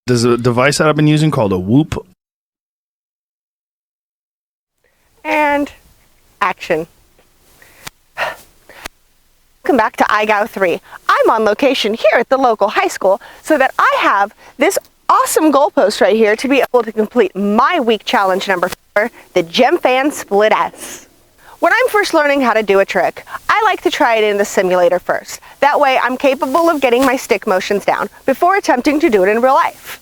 There's a device that I've been using called a Whoop. And action. Welcome back to IGOW3. I'm on location here at the local high school so that I have this awesome goalpost right here to be able to complete my week challenge number 4, the Gemfan Split S. When I'm first learning how to do a trick, I like to try it in the simulator first. That way I'm capable of getting my stick motions down before attempting to do it in real life.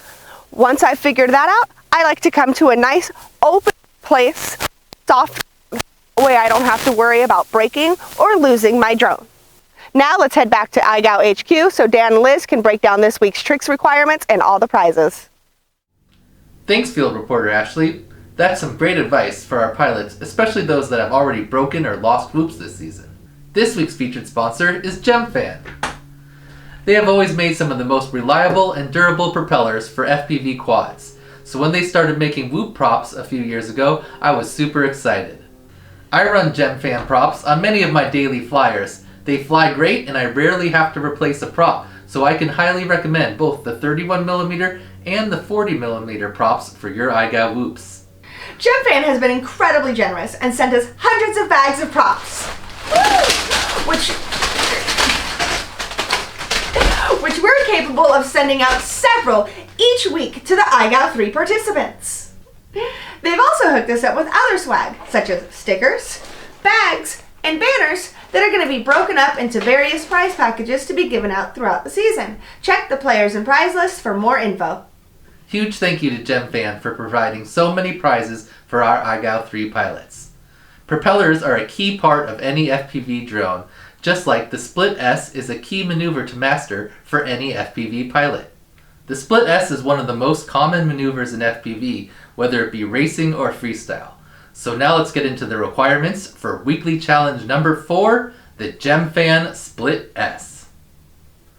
Once I've figured that out, I like to come to a nice open place, soft, way I don't have to worry about breaking or losing my drone. Now let's head back to IGOW HQ so Dan and Liz can break down this week's tricks requirements and all the prizes. Thanks, field reporter Ashley. That's some great advice for our pilots, especially those that have already broken or lost loops this season. This week's featured sponsor is Gemfan. They have always made some of the most reliable and durable propellers for FPV quads, so when they started making Whoop props a few years ago, I was super excited. I run Gemfan props on many of my daily flyers. They fly great and I rarely have to replace a prop, so I can highly recommend both the 31mm and the 40mm props for your IGOW Whoops. Gemfan has been incredibly generous and sent us hundreds of bags of props, which we're capable of sending out several each week to the IGOW3 participants. They've also hooked us up with other swag, such as stickers, bags, and banners that are going to be broken up into various prize packages to be given out throughout the season. Check the players and prize lists for more info. Huge thank you to Gemfan for providing so many prizes for our IGOW3 pilots. Propellers are a key part of any FPV drone, just like the Split S is a key maneuver to master for any FPV pilot. The Split S is one of the most common maneuvers in FPV, whether it be racing or freestyle. So now let's get into the requirements for weekly challenge number 4, the Gemfan Split S.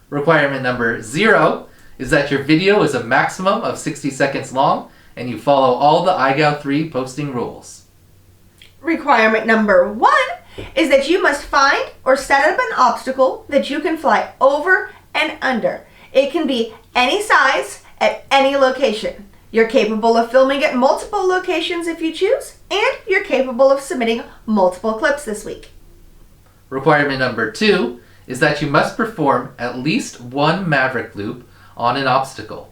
Requirement number 0 is that your video is a maximum of 60 seconds long and you follow all the IGOW3 posting rules. Requirement number 1 is that you must find or set up an obstacle that you can fly over and under. It can be any size at any location. You're capable of filming at multiple locations if you choose, and you're capable of submitting multiple clips this week. Requirement number 2 is that you must perform at least one Maverick Loop on an obstacle.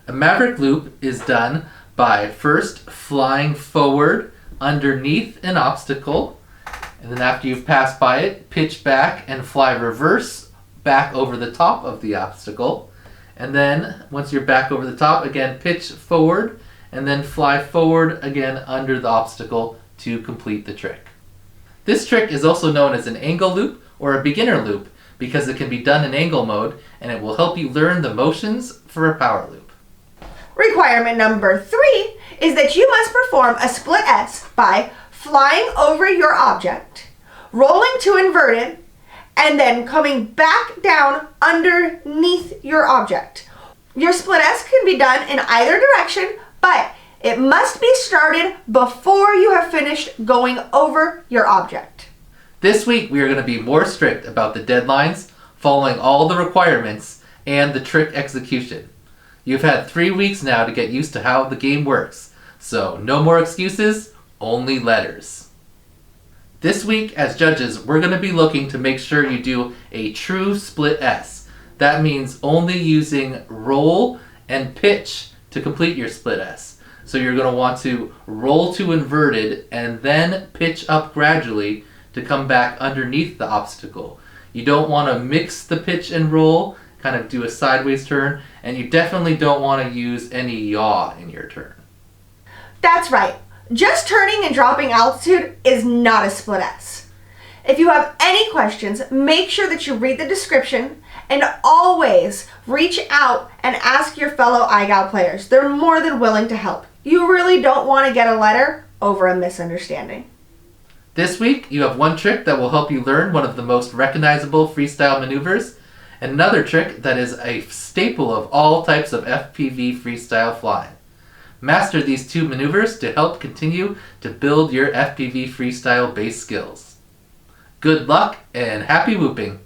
A Maverick Loop is done by first flying forward underneath an obstacle, and then after you've passed by it, pitch back and fly reverse back over the top of the obstacle. And then, once you're back over the top, again pitch forward, and then fly forward again under the obstacle to complete the trick. This trick is also known as an angle loop or a beginner loop because it can be done in angle mode, and it will help you learn the motions for a power loop. Requirement number 3 is that you must perform a split S by flying over your object, rolling to inverted, and then coming back down underneath your object. Your split S can be done in either direction, but it must be started before you have finished going over your object. This week we are going to be more strict about the deadlines, following all the requirements, and the trick execution. You've had 3 weeks now to get used to how the game works, so no more excuses, only letters. This week, as judges, we're going to be looking to make sure you do a true split S. That means only using roll and pitch to complete your split S. So you're going to want to roll to inverted and then pitch up gradually to come back underneath the obstacle. You don't want to mix the pitch and roll, kind of do a sideways turn, and you definitely don't want to use any yaw in your turn. That's right. Just turning and dropping altitude is not a split S. If you have any questions, make sure that you read the description and always reach out and ask your fellow IGOW players. They're more than willing to help. You really don't want to get a letter over a misunderstanding. This week, you have one trick that will help you learn one of the most recognizable freestyle maneuvers, and another trick that is a staple of all types of FPV freestyle flying. Master these 2 maneuvers to help continue to build your FPV freestyle base skills. Good luck and happy whooping!